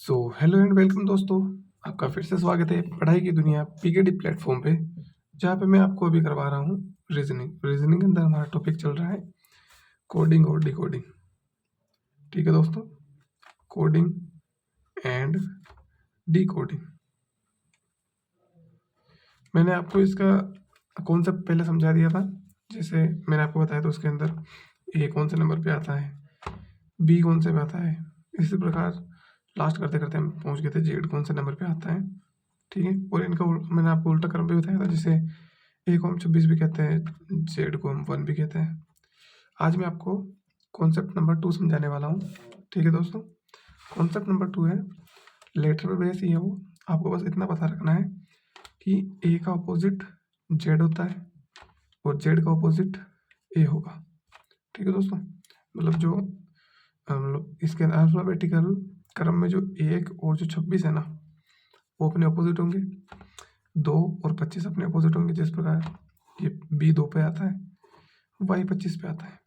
Hello and welcome दोस्तों। आपका फिर से स्वागत है पढ़ाई की दुनिया पीकेडी प्लेटफॉर्म पे, जहाँ पे मैं आपको अभी करवा रहा हूँ रीजनिंग के अंदर हमारा टॉपिक चल रहा है कोडिंग और डिकोडिंग। ठीक है दोस्तों, कोडिंग एंड डिकोडिंग। मैंने आपको इसका कॉन्सेप्ट पहले समझा दिया था। जैसे मैंने आपको बताया था उसके अंदर ए कौन से नंबर पे आता है, बी कौन से पे आता है, इसी प्रकार लास्ट करते करते हम पहुँच गए थे जेड कौन से नंबर पे आता है। ठीक है, और इनका मैंने आपको उल्टा क्रम भी बताया था। जैसे ए को हम 26 भी कहते हैं, जेड को हम 1 भी कहते हैं। आज मैं आपको कॉन्सेप्ट नंबर 2 समझाने वाला हूँ। ठीक है दोस्तों, कॉन्सेप्ट नंबर 2 है लेटर पे बेस ही है वो। आपको बस इतना पता रखना है कि ए का अपोजिट जेड होता है और जेड का अपोजिट ए होगा। ठीक है दोस्तों, मतलब जो मतलब इसके अल्फाबेटिकल क्रम में जो 1 और जो 26 है ना, वो अपने अपोजिट होंगे। 2 और 25 अपने अपोजिट होंगे। जिस प्रकार ये बी 2 पे आता है, वाई 25 पे आता है,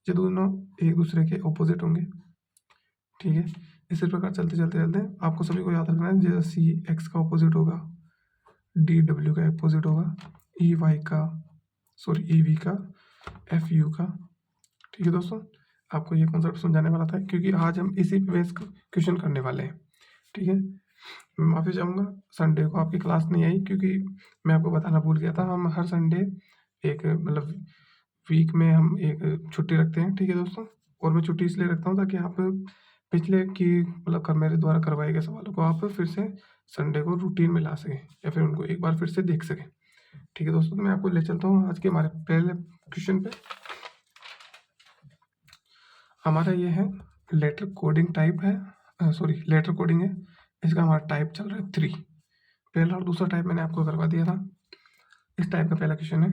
ये दोनों एक दूसरे के अपोजिट होंगे। ठीक है, इसी प्रकार चलते चलते चलते आपको सभी को याद रखना है। जैसे सी एक्स का अपोजिट होगा, डी डब्ल्यू का अपोजिट होगा, ई वाई का ई वी का, एफ यू का। ठीक है दोस्तों, आपको ये कॉन्सेप्ट समझाने वाला था क्योंकि आज हम इसी पे बेस क्वेश्चन करने वाले हैं। ठीक है, मैं माफ़ी चाहूँगा संडे को आपकी क्लास नहीं आई, क्योंकि मैं आपको बताना भूल गया था। हम हर संडे एक मतलब वीक में हम एक छुट्टी रखते हैं। ठीक है दोस्तों, और मैं छुट्टी इसलिए रखता हूँ ताकि आप पिछले की मतलब मेरे द्वारा करवाए गए सवालों को आप फिर से संडे को रूटीन में ला सकें या फिर उनको एक बार फिर से देख सकें। ठीक है दोस्तों, तो मैं आपको ले चलता हूँ आज के हमारे पहले क्वेश्चन पे। हमारा ये है लेटर कोडिंग टाइप है, लेटर कोडिंग है। इसका हमारा टाइप चल रहा है 3। पहला और दूसरा टाइप मैंने आपको करवा दिया था। इस टाइप का पहला क्वेश्चन है।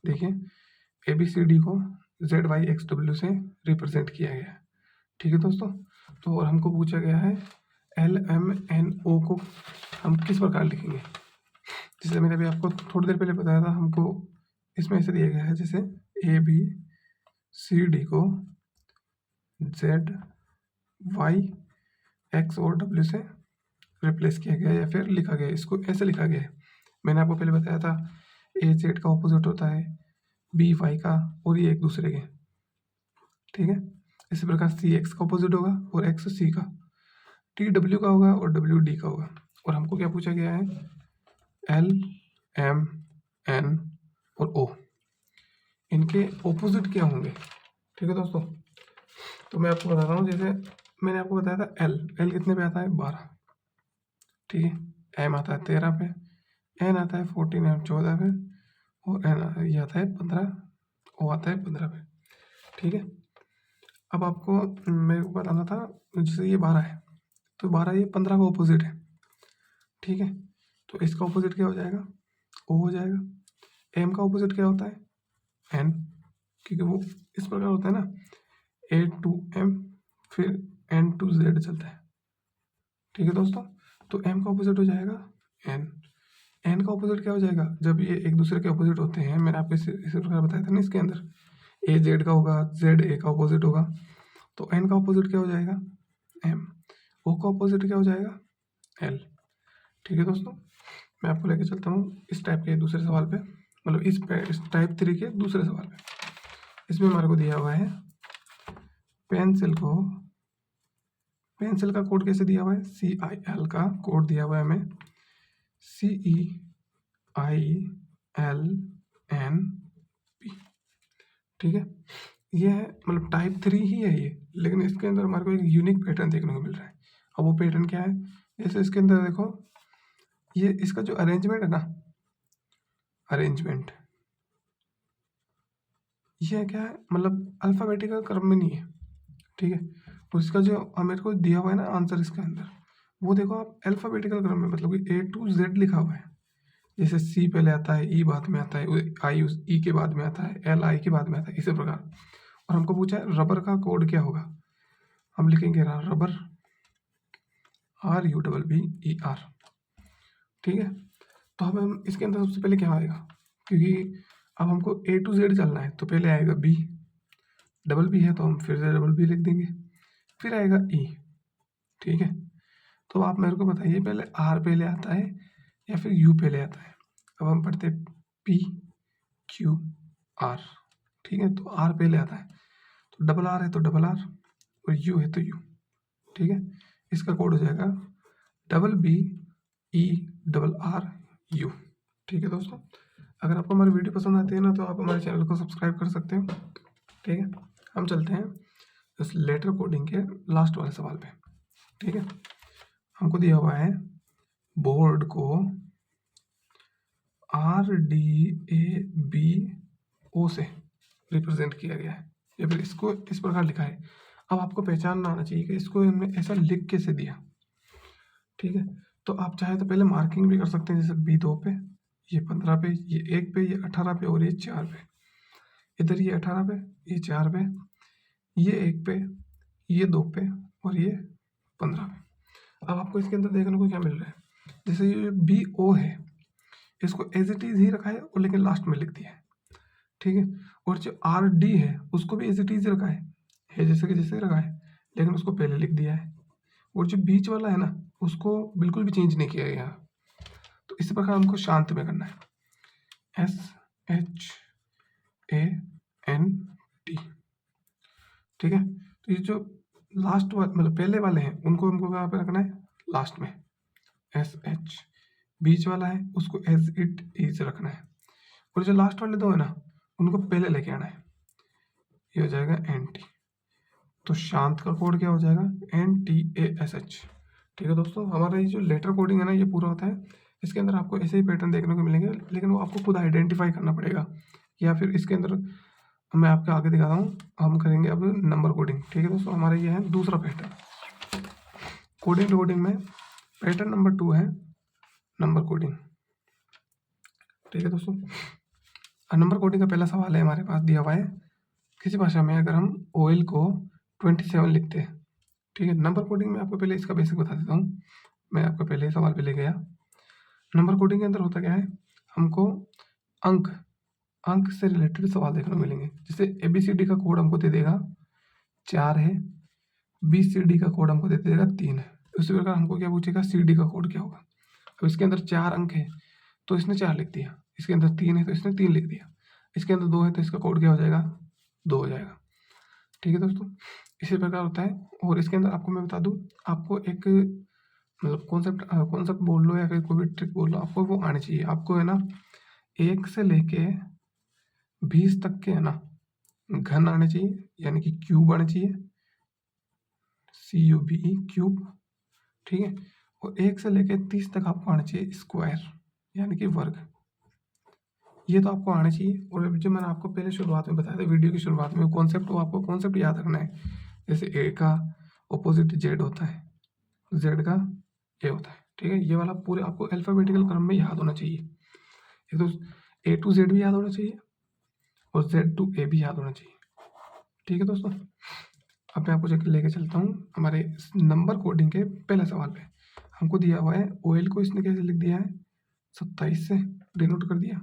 देखिए, ए बी सी डी को जेड वाई एक्स डब्ल्यू से रिप्रेजेंट किया गया है। ठीक है दोस्तों, तो और हमको पूछा गया है एल एम एन ओ को हम किस प्रकार लिखेंगे। जैसे मैंने अभी आपको थोड़ी देर पहले बताया था, हमको इसमें ऐसे दिया गया है जैसे ए बी सी डी को जेड वाई एक्स और डब्ल्यू से रिप्लेस किया गया या फिर लिखा गया। इसको ऐसे लिखा गया है। मैंने आपको पहले बताया था ए जेड का ऑपोजिट होता है बी वाई का, और ये एक दूसरे के। ठीक है, इसी प्रकार सी एक्स का ऑपोजिट होगा और एक्स सी का, टी डब्ल्यू का होगा और डब्ल्यू डी का होगा। और हमको क्या पूछा गया है, एल एम एन और ओ, इनके ऑपोजिट क्या होंगे। ठीक है दोस्तों, तो मैं आपको बताता हूँ। जैसे मैंने आपको बताया था एल एल कितने पे आता है, 12। ठीक है, एम आता है 13 पे, एन आता है 14 एम 14 पे, और एन ये आता है 15, ओ आता है 15 पे। ठीक है, अब आपको मेरे को बताना था, जैसे ये 12 है तो 12 ये 15 का ऑपोजिट है। ठीक है, तो इसका ऑपोजिट क्या हो जाएगा, ओ हो जाएगा। एम का ऑपोजिट क्या होता है, एन, क्योंकि वो इस प्रकार होता है ना, ए टू एम फिर एन टू जेड चलता है। ठीक है दोस्तों, तो एम का ऑपोजिट हो जाएगा एन। एन का ऑपोजिट क्या हो जाएगा, जब ये एक दूसरे के ऑपोजिट होते हैं, मैंने आपको इसी प्रकार बताया था ना, इसके अंदर ए जेड का होगा, जेड ए का ऑपोजिट होगा, तो एन का ऑपोजिट क्या हो जाएगा, एम। ओ का ऑपोजिट क्या हो जाएगा, एल। ठीक है दोस्तों, मैं आपको लेके चलता हूँ इस टाइप के दूसरे सवाल पे, मतलब इस टाइप 3 के दूसरे सवाल पे। इसमें हमारे को दिया हुआ है पेंसिल का कोड कैसे दिया हुआ है, CIL का कोड दिया हुआ है हमें, CEILNP। ठीक है, ये है मतलब टाइप 3 ही है ये, लेकिन इसके अंदर हमारे को एक यूनिक पैटर्न देखने को मिल रहा है। अब वो पैटर्न क्या है, जैसे इसके अंदर देखो, ये इसका जो अरेंजमेंट है ना, अरेंजमेंट ये क्या है, मतलब अल्फ़ाबेटिकल क्रम में नहीं है। ठीक है, तो इसका जो मेरे को दिया हुआ है ना आंसर इसके अंदर, वो देखो आप अल्फ़ाबेटिकल क्रम में, मतलब कि A to Z लिखा हुआ है। जैसे सी पहले आता है, ई बाद में आता है, आई ई के बाद में आता है, एल आई के बाद में आता है, इसी प्रकार। और हमको पूछा है रबर का कोड क्या होगा, हम लिखेंगे रबर, RUBBER। ठीक है, तो अब हम इसके अंदर सबसे पहले क्या आएगा, क्योंकि अब हमको A to Z चलना है, तो पहले आएगा बी, डबल बी है तो हम फिर से डबल बी लिख देंगे, फिर आएगा ई। ठीक है, तो आप मेरे को बताइए पहले आर पहले आता है या फिर यू पहले आता है। अब हम पढ़ते हैं पी क्यू आर, ठीक है। तो आर पहले आता है, तो डबल आर है तो डबल आर, और यू है तो यू, ठीक है। इसका कोड हो जाएगा double B E double R U, ठीक है दोस्तों। अगर आपको हमारी वीडियो पसंद आती है ना तो आप हमारे चैनल को सब्सक्राइब कर सकते हो, ठीक है। हम चलते हैं इस लेटर कोडिंग के लास्ट वाले सवाल पे, ठीक है। हमको दिया हुआ है बोर्ड को R D A B O से रिप्रेजेंट किया गया है, या फिर इसको इस प्रकार लिखा है। अब आपको पहचानना आना चाहिए कि इसको इन्होंने ऐसा लिख कैसे दिया, ठीक है। तो आप चाहे तो पहले मार्किंग भी कर सकते हैं, जैसे B2 पे, ये 15 पे, ये 1 पे, ये 18 पे और ये 4 पे। इधर ये 18 पे, ये 4 पे, ये 1 पे, ये 2 पे और ये 15 पे। अब आपको इसके अंदर देखने को क्या मिल रहा है, जैसे ये BO है, इसको एज इट इज ही रखा है और लेकिन लास्ट में लिख दिया है, ठीक है। और जो RD है उसको भी एज इट इज रखा है जैसे कि जैसे रखा है, लेकिन उसको पहले लिख दिया है। और जो बीच वाला है ना उसको बिल्कुल भी चेंज नहीं किया गया। तो इसी प्रकार हमको शांत में करना है, SHANT, ठीक है। तो ये जो लास्ट वाले मतलब पहले वाले हैं उनको हमको कहाँ पे रखना है, लास्ट में। SH बीच वाला है उसको एज इट इज रखना है, और जो लास्ट वाले दो है ना उनको पहले लेके आना है, ये हो जाएगा NT। तो शांत का कोड क्या हो जाएगा, NTASH, ठीक है दोस्तों। हमारा ये जो लेटर कोडिंग है ना ये पूरा होता है। इसके अंदर आपको ऐसे ही पैटर्न देखने को मिलेंगे, लेकिन वो आपको खुद आइडेंटिफाई करना पड़ेगा, या फिर इसके अंदर मैं आपको आगे दिखाता हूँ। हम करेंगे अब नंबर कोडिंग, ठीक है दोस्तों। हमारा ये है दूसरा पैटर्न कोडिंग डिकोडिंग में। पैटर्न नंबर 2 है नंबर कोडिंग, ठीक है दोस्तों। नंबर कोडिंग का पहला सवाल है हमारे पास दिया हुआ है, किसी भाषा में अगर हम ऑयल को 27 लिखते हैं, ठीक है। नंबर कोडिंग में आपको पहले इसका बेसिक बता देता हूँ, मैं आपको पहले ही सवाल पे ले गया। नंबर कोडिंग के अंदर होता क्या है, हमको अंक से रिलेटेड सवाल देखने को मिलेंगे। जैसे ABCD का कोड हमको दे देगा 4 है, BCD का कोड हमको दे देगा 3 है। उसी प्रकार हमको क्या पूछेगा, CD का कोड क्या होगा। अब इसके अंदर 4 अंक है तो इसने 4 लिख दिया, इसके अंदर 3 है तो इसने 3 लिख दिया, इसके अंदर 2 है तो इसका कोड क्या हो जाएगा, 2 हो जाएगा, ठीक है दोस्तों। इसी प्रकार होता है। और इसके अंदर आपको मैं बता दूं, आपको एक मतलब कॉन्सेप्ट बोल लो या फिर कोई भी ट्रिक बोल लो, आपको वो आनी चाहिए। आपको है ना 1 से लेके 20 तक के है ना घन आने चाहिए, यानी कि क्यूब आने चाहिए, CUBE क्यूब, ठीक है। और 1 से लेके 30 तक आपको आना चाहिए स्क्वायर, यानी कि वर्ग। ये तो आपको आना चाहिए। और जो मैंने आपको पहले शुरुआत में बताया था, वीडियो की शुरुआत में, कॉन्सेप्ट, वो आपको कॉन्सेप्ट याद रखना है। जैसे A का ऑपोजिट Z होता है, Z का A होता है, ठीक है। ये वाला पूरे आपको अल्फाबेटिकल क्रम में याद होना चाहिए। एक तो A to Z भी याद होना चाहिए और Z to A भी याद होना चाहिए, ठीक है दोस्तों। अब मैं आपको लेके चलता हूँ हमारे नंबर कोडिंग के पहले सवाल पे। हमको दिया हुआ है ऑयल को इसने कैसे लिख दिया है, 27 से डिनोट कर दिया।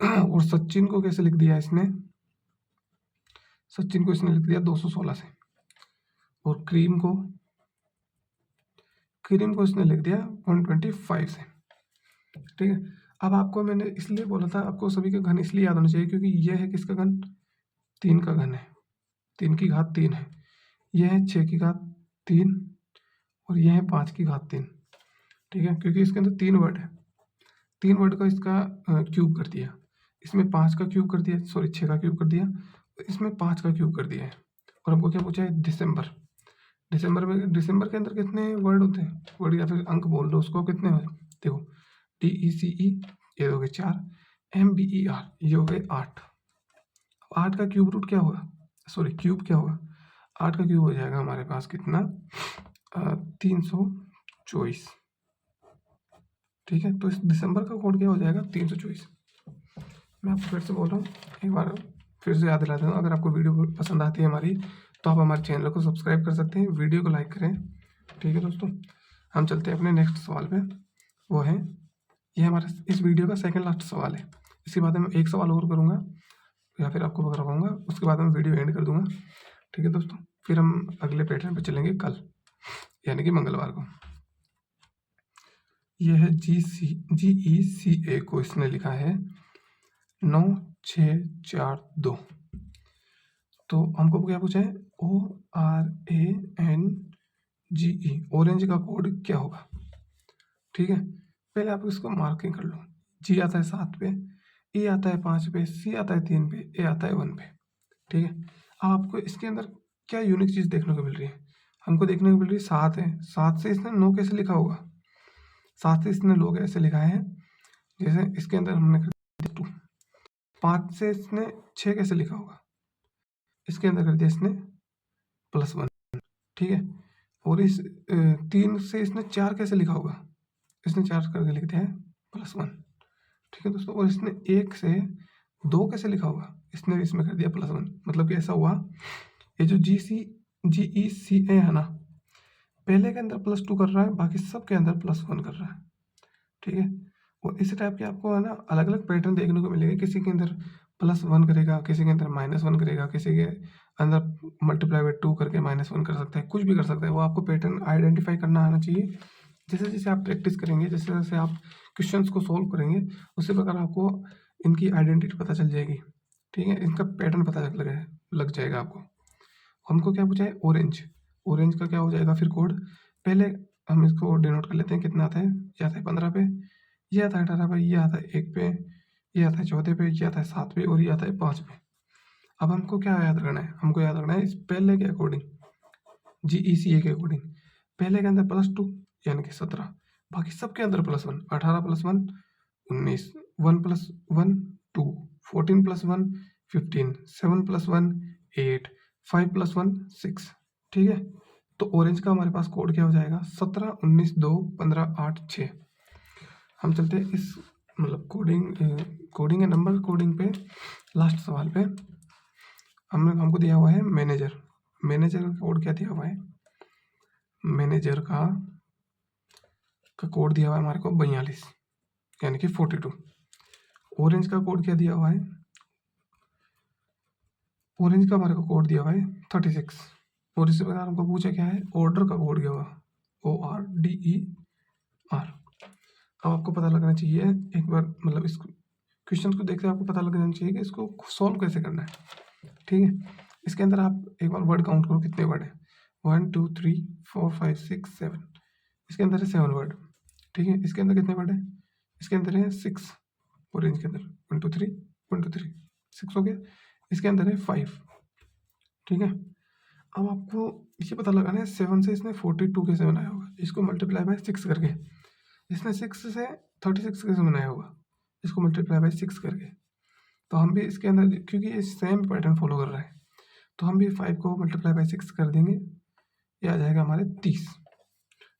और सचिन को कैसे लिख दिया इसने, सचिन को इसने लिख दिया 216 से। और क्रीम को इसने लिख दिया 125 से, ठीक है। अब आपको मैंने इसलिए बोला था आपको सभी के घन इसलिए याद होना चाहिए क्योंकि यह है किसका घन, 3 का घन है, 3 की घात 3 है। यह है 6 की घात 3 और यह है 5 की घात 3, ठीक है। क्योंकि इसके अंदर 3 वर्ड है, 3 वर्ड का इसका क्यूब कर दिया, इसमें 5 का क्यूब कर दिया, सॉरी 6 का क्यूब कर दिया, इसमें 5 का क्यूब कर दिया है। और हमको क्या पूछा है, दिसंबर के अंदर कितने वर्ड होते हैं, वर्ड या फिर अंक बोल दो उसको, कितने हैं देखो, DECE ये हो गए 4, MBER ये हो गए 8। 8 का क्यूब रूट क्या होगा, सॉरी क्यूब क्या होगा, 8 का क्यूब हो जाएगा हमारे पास कितना, 324, ठीक है। तो इस दिसंबर का कोड क्या हो जाएगा, 324। मैं आपको फिर से बोल रहा हूँ, एक बार फिर से याद दिला देता हूँ। अगर आपको वीडियो पसंद आती है हमारी तो आप हमारे चैनल को सब्सक्राइब कर सकते हैं, वीडियो को लाइक करें, ठीक है दोस्तों। हम चलते हैं अपने नेक्स्ट सवाल पे, वो है ये हमारा इस वीडियो का सेकंड लास्ट सवाल है। इसके बाद मैं एक सवाल और करूँगा या फिर आपको करवाऊँगा, उसके बाद मैं वीडियो एंड कर दूँगा, ठीक है दोस्तों। फिर हम अगले पैटर्न पर चलेंगे कल, यानी कि मंगलवार को। ये है GECA को इसने लिखा है 9642। तो हमको क्या पूछा है, ORANGE, ऑरेंज का कोड क्या होगा। ठीक है, पहले आप इसको मार्किंग कर लो। G आता है 7 पे, E आता है 5 पे, C आता है 3 पे, A आता है 1 पे। ठीक है, अब आपको इसके अंदर क्या यूनिक चीज़ देखने को मिल रही है, हमको देखने को मिल रही है 7 है। 7 से इसने 9 कैसे लिखा होगा, 7 से इसने लोग ऐसे लिखा है जैसे इसके अंदर हमने 2। 5 से इसने 6 कैसे लिखा होगा, इसके अंदर कर दिया इसने +1। ठीक है, और इस 3 से इसने 4 कैसे लिखा होगा, इसने 4 करके लिख दिया है +1। ठीक है दोस्तों, और इसने 1 से 2 कैसे लिखा होगा, इसने इसमें कर दिया +1। मतलब कि ऐसा हुआ, ये जो GECA है ना, पहले के अंदर +2 कर रहा है, बाकी सब के अंदर +1 कर रहा है। ठीक है, और इसी टाइप के आपको है ना अलग अलग पैटर्न देखने को मिलेंगे। किसी के अंदर +1 करेगा, किसी के अंदर -1 करेगा, किसी के अंदर मल्टीप्लाई बाय 2 करके -1 कर सकता है, कुछ भी कर सकता है। वो आपको पैटर्न आइडेंटिफाई करना आना चाहिए। जैसे जैसे आप प्रैक्टिस करेंगे, जैसे जैसे आप क्वेश्चंस को सोल्व करेंगे, उसी प्रकार आपको इनकी आइडेंटिटी पता चल जाएगी। ठीक है, इनका पैटर्न पता लग जाएगा आपको। हमको क्या पूछा है, ऑरेंज। ऑरेंज का क्या हो जाएगा फिर कोड, पहले हम इसको डिनोट कर लेते हैं। कितना आता है, ये आता है 15 पे, ये आता है 18 पे, ये आता है 1 पे, ये आता है 14 पे, ये आता है 7 पे, और ये आता है 5 पे। अब हमको क्या याद रखना है, हमको याद रखना है इस पहले के अकॉर्डिंग, GECA के अकॉर्डिंग। पहले के अंदर +2 यानी कि 17, बाकी सबके अंदर +1, 18 + 1 19, 1 + 1 2, 14 + 1 15, 7 + 1 8, 5 + 1 6। ठीक है, तो ऑरेंज का हमारे पास कोड क्या हो जाएगा, 17 19 2 15 8 6। हम चलते हैं इस मतलब कोडिंग है नंबर कोडिंग पे, लास्ट सवाल पे। हमको दिया हुआ है मैनेजर। मैनेजर का कोड क्या दिया हुआ है, मैनेजर का कोड दिया हुआ है हमारे को 42 यानी कि 42। ऑरेंज का कोड क्या दिया हुआ है, ऑरेंज का हमारे को कोड दिया हुआ है 36। और इसी प्रकार हमको पूछा क्या है, ऑर्डर का कोड दिया हुआ ORDER। अब आपको पता लगना चाहिए एक बार, मतलब इस क्वेश्चन को देखते आपको पता लग जाना चाहिए कि इसको सॉल्व कैसे करना है। ठीक है, इसके अंदर आप एक बार वर्ड काउंट करो कितने वर्ड है, 1 2 3 4 5 6 7। इसके अंदर है 7 वर्ड। ठीक है, इसके अंदर कितने वर्ड है, इसके अंदर है 6। ऑरेंज के अंदर 1 2 3 1 2 3 6 हो गया। इसके अंदर है 5। ठीक है, अब आपको ये पता लगाना है 7 से इसने 42 कैसे बनाया होगा, इसको मल्टीप्लाई बाय 6 करके। इसने 6 से 36 कैसे बनाया होगा, इसको मल्टीप्लाई बाय 6 करके। तो हम भी इसके अंदर, क्योंकि ये सेम पैटर्न फॉलो कर रहा है, तो हम भी 5 को मल्टीप्लाई बाय 6 कर देंगे, ये आ जाएगा हमारे 30।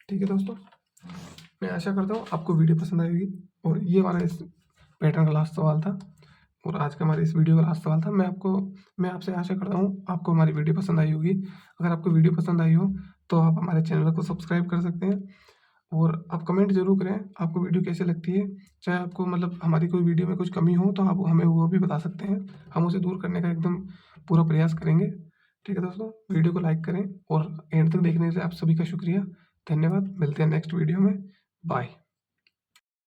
ठीक है दोस्तों, मैं आशा करता हूँ आपको वीडियो पसंद आएगी। और ये हमारा इस पैटर्न का लास्ट सवाल था, और आज का हमारे इस वीडियो का लास्ट सवाल था। मैं आपसे आशा करता हूँ आपको हमारी वीडियो पसंद आई होगी। अगर आपको वीडियो पसंद आई हो तो आप हमारे चैनल को सब्सक्राइब कर सकते हैं, और आप कमेंट जरूर करें आपको वीडियो कैसे लगती है। चाहे आपको मतलब हमारी कोई वीडियो में कुछ कमी हो तो आप हमें वो भी बता सकते हैं, हम उसे दूर करने का एकदम पूरा प्रयास करेंगे। ठीक है दोस्तों, वीडियो को लाइक करें, और एंड तक देखने से आप सभी का शुक्रिया, धन्यवाद। मिलते हैं नेक्स्ट वीडियो में, बाय।